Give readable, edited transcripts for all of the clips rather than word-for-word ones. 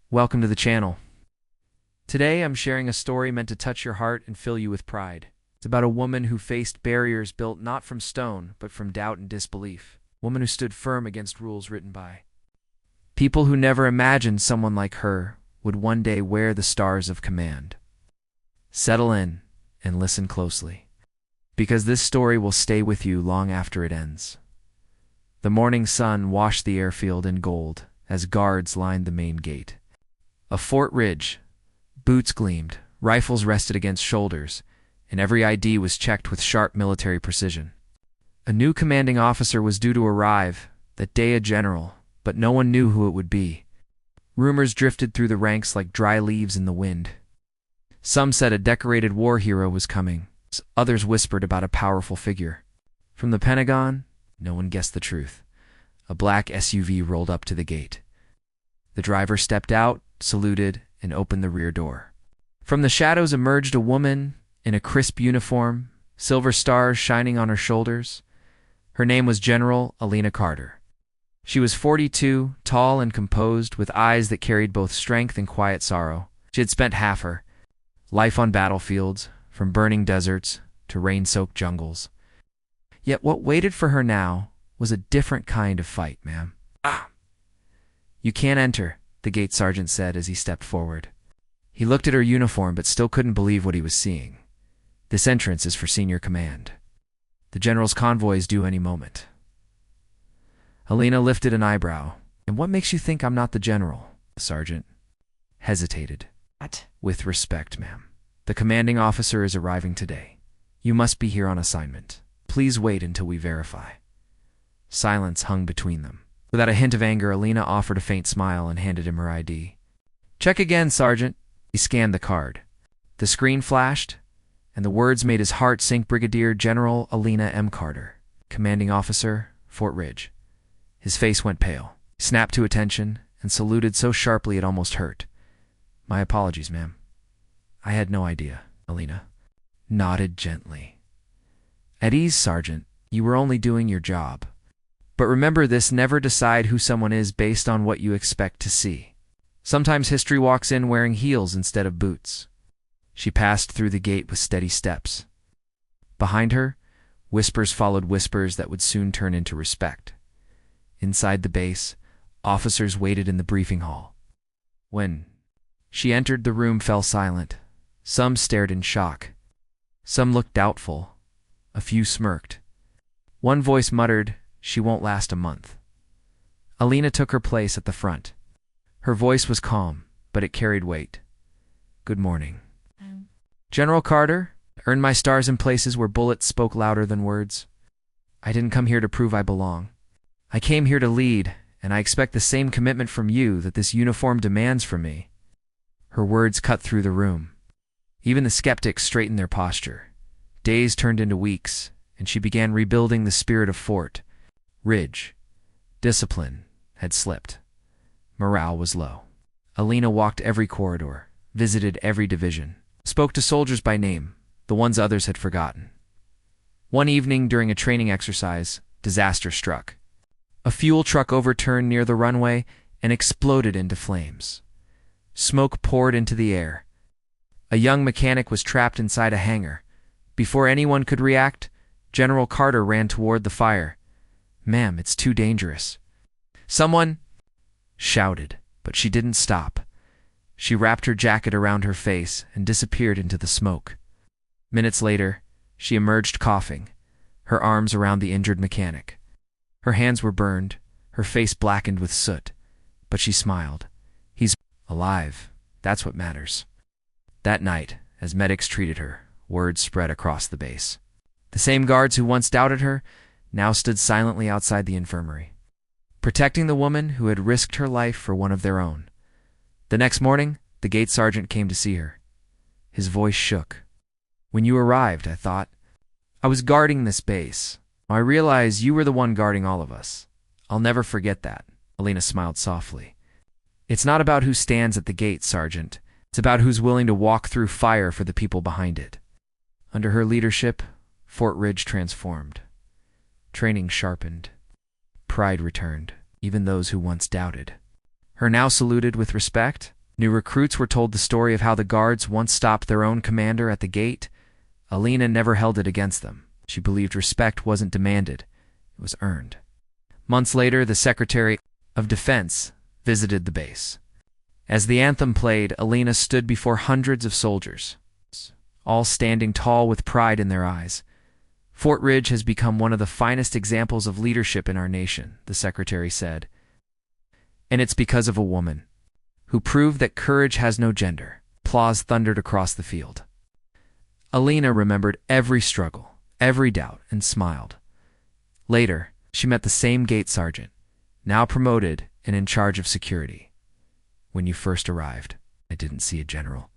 Welcome to the channel. Today I'm sharing a story meant to touch your heart and fill you with pride. It's about a woman who faced barriers built not from stone, but from doubt and disbelief. A woman who stood firm against rules written by people who never imagined someone like her would one day wear the stars of command. Settle in and listen closely, because this story will stay with you long after it ends. The morning sun washed the airfield in gold as guards lined the main gate. Of Fort Ridge, boots gleamed, rifles rested against shoulders, and every ID was checked with sharp military precision. A new commanding officer was due to arrive, that day a general, but no one knew who it would be. Rumors drifted through the ranks like dry leaves in the wind. Some said a decorated war hero was coming. Others whispered about a powerful figure. From the Pentagon, no one guessed the truth. A black SUV rolled up to the gate. The driver stepped out, saluted, and opened the rear door. From the shadows emerged a woman in a crisp uniform, silver stars shining on her shoulders. Her name was General Elena Carter. She was 42, tall and composed, with eyes that carried both strength and quiet sorrow. She had spent half her life on battlefields, from burning deserts to rain-soaked jungles. Yet what waited for her now was a different kind of fight, ma'am. You can't enter, the gate sergeant said as he stepped forward. He looked at her uniform but still couldn't believe what he was seeing. This entrance is for senior command. The general's convoy is due any moment. Elena lifted an eyebrow. And what makes you think I'm not the general? The sergeant hesitated. What? With respect, ma'am. The commanding officer is arriving today. You must be here on assignment. Please wait until we verify. Silence hung between them. Without a hint of anger, Elena offered a faint smile and handed him her ID. Check again, Sergeant. He scanned the card. The screen flashed, and the words made his heart sink. Brigadier General Elena M. Carter, Commanding Officer, Fort Ridge. His face went pale. He snapped to attention and saluted so sharply it almost hurt. My apologies, ma'am. I had no idea. Elena nodded gently. At ease, Sergeant. You were only doing your job. But remember this, never decide who someone is based on what you expect to see. Sometimes history walks in wearing heels instead of boots. She passed through the gate with steady steps. Behind her, whispers followed whispers that would soon turn into respect. Inside the base, officers waited in the briefing hall. When she entered, the room fell silent. Some stared in shock. Some looked doubtful. A few smirked. One voice muttered, "She won't last a month." Elena took her place at the front. Her voice was calm, but it carried weight. Good morning. General Carter, earned my stars in places where bullets spoke louder than words. I didn't come here to prove I belong. I came here to lead, and I expect the same commitment from you that this uniform demands from me. Her words cut through the room. Even the skeptics straightened their posture. Days turned into weeks, and she began rebuilding the spirit of Fort Ridge. Discipline had slipped. Morale was low. Elena walked every corridor, visited every division, spoke to soldiers by name, the ones others had forgotten. One evening during a training exercise, disaster struck. A fuel truck overturned near the runway and exploded into flames. Smoke poured into the air. A young mechanic was trapped inside a hangar. Before anyone could react, General Carter ran toward the fire. Ma'am, it's too dangerous. Someone shouted, but she didn't stop. She wrapped her jacket around her face and disappeared into the smoke. Minutes later, she emerged coughing, her arms around the injured mechanic. Her hands were burned, her face blackened with soot, but she smiled. He's alive. That's what matters. That night, as medics treated her, word spread across the base. The same guards who once doubted her now stood silently outside the infirmary, protecting the woman who had risked her life for one of their own. The next morning, the gate sergeant came to see her. His voice shook. When you arrived, I thought, I was guarding this base. I realized you were the one guarding all of us. I'll never forget that. Elena smiled softly. It's not about who stands at the gate, Sergeant. It's about who's willing to walk through fire for the people behind it. Under her leadership, Fort Ridge transformed. Training sharpened. Pride returned, even those who once doubted. Her now saluted with respect. New recruits were told the story of how the guards once stopped their own commander at the gate. Elena never held it against them. She believed respect wasn't demanded, it was earned. Months later, the Secretary of Defense visited the base. As the anthem played, Elena stood before hundreds of soldiers, all standing tall with pride in their eyes. Fort Ridge has become one of the finest examples of leadership in our nation, the secretary said. And it's because of a woman who proved that courage has no gender. Applause thundered across the field. Elena remembered every struggle, every doubt, and smiled. Later, she met the same gate sergeant, now promoted and in charge of security. When you first arrived, I didn't see a general.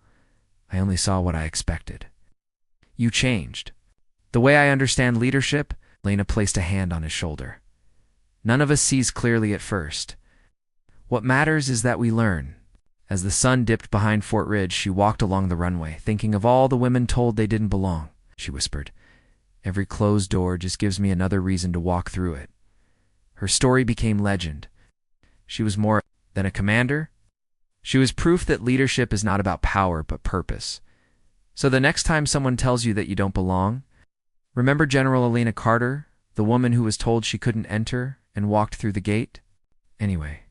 I only saw what I expected. You changed. The way I understand leadership, Elena placed a hand on his shoulder. None of us sees clearly at first. What matters is that we learn. As the sun dipped behind Fort Ridge, she walked along the runway, thinking of all the women told they didn't belong. She whispered, "Every closed door just gives me another reason to walk through it." Her story became legend. She was more than a commander. She was proof that leadership is not about power, but purpose. So the next time someone tells you that you don't belong, remember General Elena Carter, the woman who was told she couldn't enter and walked through the gate? Anyway,